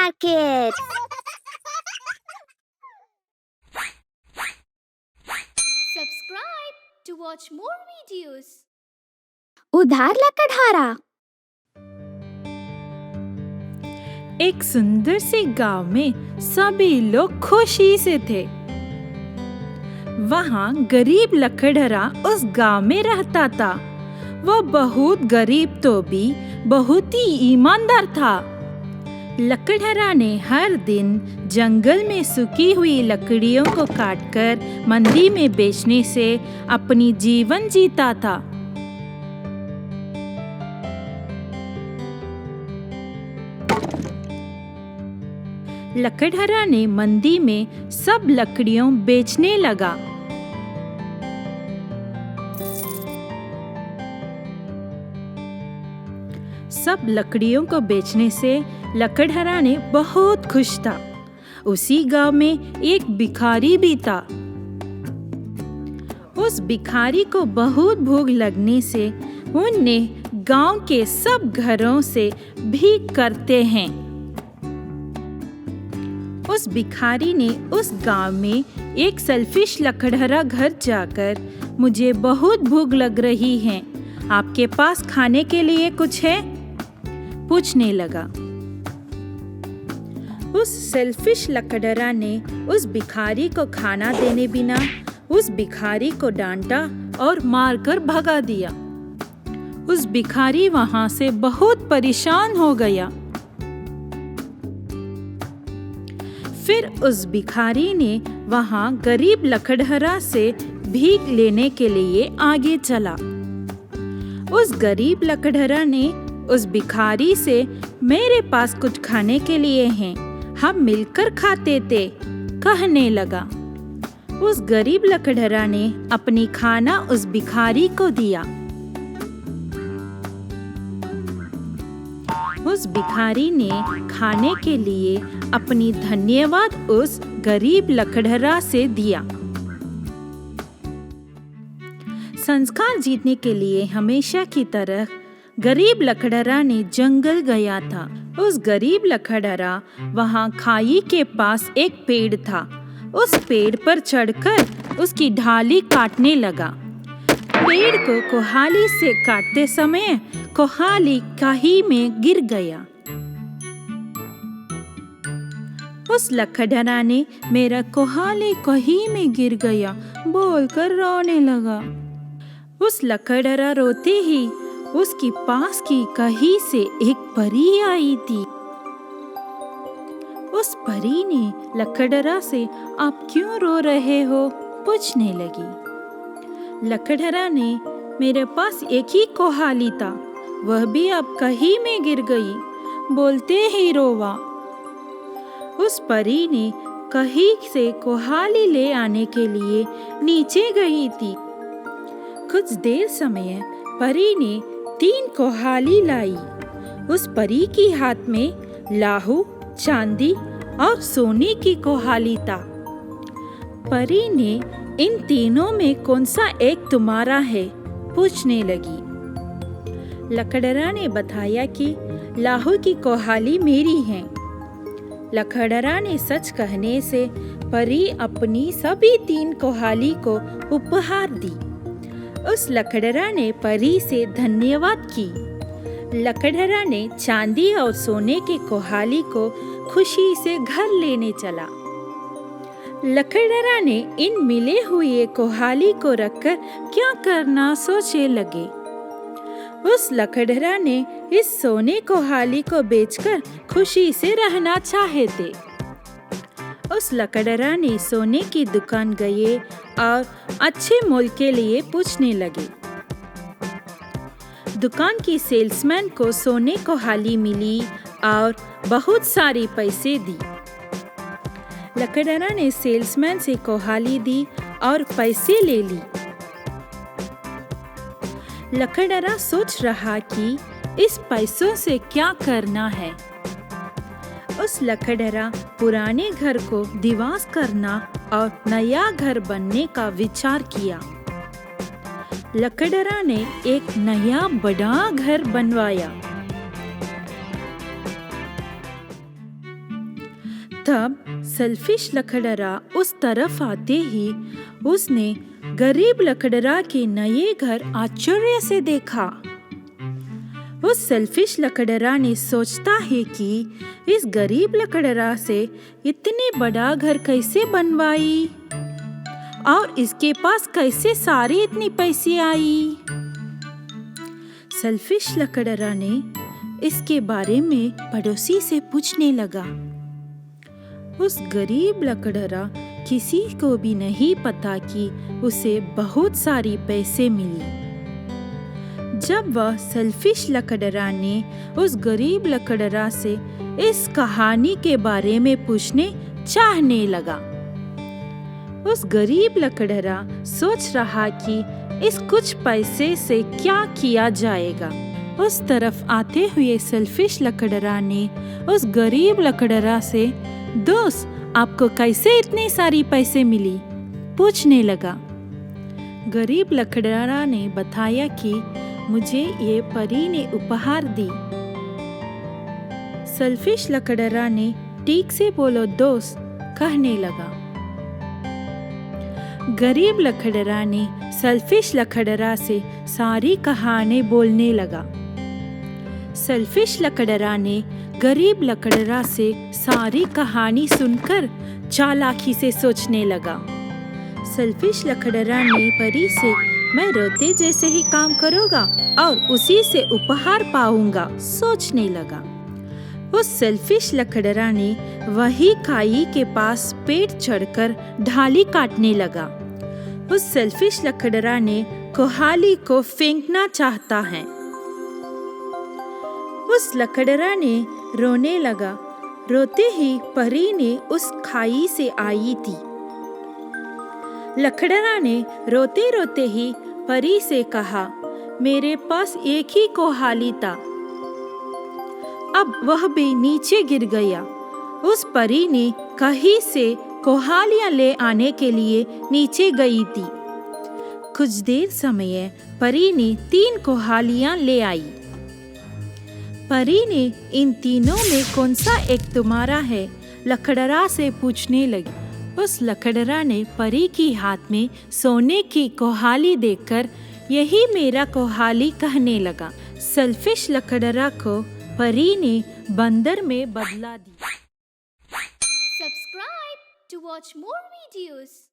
Market. Subscribe to watch more videos. उधार लकड़हारा। एक सुंदर से गांव में सभी लोग खुशी से थे। वहाँ गरीब लकड़हारा उस गांव में रहता था। वह बहुत गरीब तो भी बहुत ही ईमानदार था। लकड़हारा ने हर दिन जंगल में सूखी हुई लकड़ियों को काटकर मंडी में बेचने से अपनी जीवन जीता था। लकड़हारा ने मंडी में सब लकड़ियों बेचने लगा। सब लकड़ियों को बेचने से लकड़हारा ने बहुत खुश था। उसी गांव में एक भिखारी भी था। उस भिखारी को बहुत भूख लगने से उनने गांव के सब घरों से भीख करते हैं। उस भिखारी ने उस गांव में एक सेल्फिश लकड़हारा घर जाकर, मुझे बहुत भूख लग रही है, आपके पास खाने के लिए कुछ है? पूछने लगा। उस सेल्फिश लकड़हारा ने उस भिखारी को खाना देने बिना उस भिखारी को डांटा और मारकर भगा दिया। उस भिखारी वहां से बहुत परेशान हो गया। फिर उस भिखारी ने वहां गरीब लकड़हारा से भीख लेने के लिए आगे चला। उस गरीब लकड़हारा ने उस भिखारी से, मेरे पास कुछ खाने के लिए हैं, हम मिलकर खाते थे, कहने लगा। उस गरीब लकड़हारा ने अपनी खाना उस भिखारी को दिया। उस भिखारी ने खाने के लिए अपनी धन्यवाद उस गरीब लकड़हारा से दिया। संस्कार जीतने के लिए हमेशा की तरह गरीब लकड़हारा ने जंगल गया था। उस गरीब लकड़हारा वहाँ खाई के पास एक पेड़ था। उस पेड़ पर चढ़कर उसकी ढाली काटने लगा। पेड़ को कुहाली से काटते समय कुहाली खाई में गिर गया। उस लकड़हारा ने मेरा कुहाली खाई में गिर गया बोलकर रोने लगा। उस लकड़हारा रोते ही उसकी पास की कहीं से एक परी आई थी। उस परी ने लकड़हारा से, आप क्यों रो रहे हो? पूछने लगी। लकड़हारा ने, मेरे पास एक ही कुहाली था, वह भी अब कहीं में गिर गई, बोलते ही रोवा। उस परी ने कहीं से कुहाली ले आने के लिए नीचे गई थी। कुछ देर समय परी ने 3 कुहाली लाई। उस परी की हाथ में लाहू, चांदी और सोने की कुहाली था। परी ने, इन तीनों में कौन सा एक तुम्हारा है? पूछने लगी। लकड़हारा ने बताया कि लाहू की कुहाली मेरी है। लकड़हारा ने सच कहने से परी अपनी सभी 3 कुहाली को उपहार दी। उस लकड़हारा ने परी से धन्यवाद की। लकड़हारा ने चांदी और सोने की कुहाली को खुशी से घर लेने चला। लकड़हारा ने इन मिले हुए कुहाली को रखकर क्या करना सोचने लगे। उस लकड़हारा ने इस सोने कुहाली को बेचकर खुशी से रहना चाहे थे। उस लकड़हारा ने सोने की दुकान गए और अच्छे मोल के लिए पूछने लगे। दुकान की सेल्समैन को सोने कुहाली मिली और बहुत सारी पैसे दी। लकड़हारा ने सेल्समैन से कुहाली दी और पैसे ले ली। लकड़हारा सोच रहा कि इस पैसों से क्या करना है। उस लकड़हारा पुराने घर को दिवास करना और नया घर बनने का विचार किया। लकड़हारा ने एक नया बड़ा घर बनवाया। तब सेल्फिश लकड़हरा उस तरफ आते ही उसने गरीब लकड़हरा के नए घर आश्चर्य से देखा। उस सेल्फिश लकड़हरा ने सोचता है कि इस गरीब लकड़हरा से इतने बड़ा घर कैसे बनवाई और इसके पास कैसे सारे इतनी पैसे आई। सेल्फिश लकड़हरा ने इसके बारे में पड़ोसी से पूछने लगा। उस गरीब लकड़हरा किसी को भी नहीं पता कि उसे बहुत सारी पैसे मिली। जब वह सेल्फिश लकड़हरा ने उस गरीब लकड़हरा से इस कहानी के बारे में पूछने चाहने लगा, उस गरीब लकड़हरा सोच रहा कि इस कुछ पैसे से क्या किया जाएगा। उस तरफ आते हुए सेल्फिश लकड़हरा ने उस गरीब लकड़हरा से, दोस्त, आपको कैसे इतनी सारी पैसे मिली, पूछने लगा। गरीब लकड़हरा ने बताया कि मुझे ये परी ने उपहार दी। सेल्फिश लकड़हरा ने ठीक से बोलो दोस्त कहने लगा। गरीब लकड़हरा ने सेल्फिश लकड़हरा से सारी कहानी बोलने लगा। सेल्फिश लकड़हरा ने गरीब लकड़हरा से सारी कहानी सुनकर चालाकी से सोचने लगा। सेल्फिश लकड़हरा ने परी से, मैं रोते जैसे ही काम करूँगा और उसी से उपहार पाऊंगा, सोचने लगा। उस सेल्फिश लकड़हरा ने वही खाई के पास पेड़ चढ़कर ढाली काटने लगा। उस सेल्फिश लकड़हरा ने कोहाली को फेंकना चाहता है। उस लकड़हरा ने रोने लगा। रोते ही परी ने उस खाई से आई थी। लकड़हरा ने रोते रोते ही परी से कहा, मेरे पास एक ही कोहाली था। अब वह भी नीचे गिर गया। उस परी ने कहीं से कोहालियां ले आने के लिए नीचे गई थी। कुछ देर समय परी ने 3 कोहालियां ले आई। परी ने इन तीनों में कौन सा एक तुम्हारा है, लकड़हरा से पूछने लगी। उस लकड़हरा ने परी की हाथ में सोने की कोहाली देखकर यही मेरा कोहाली कहने लगा। सेल्फिश लकड़हरा को परी ने बंदर में बदला दिया। Subscribe to watch more videos.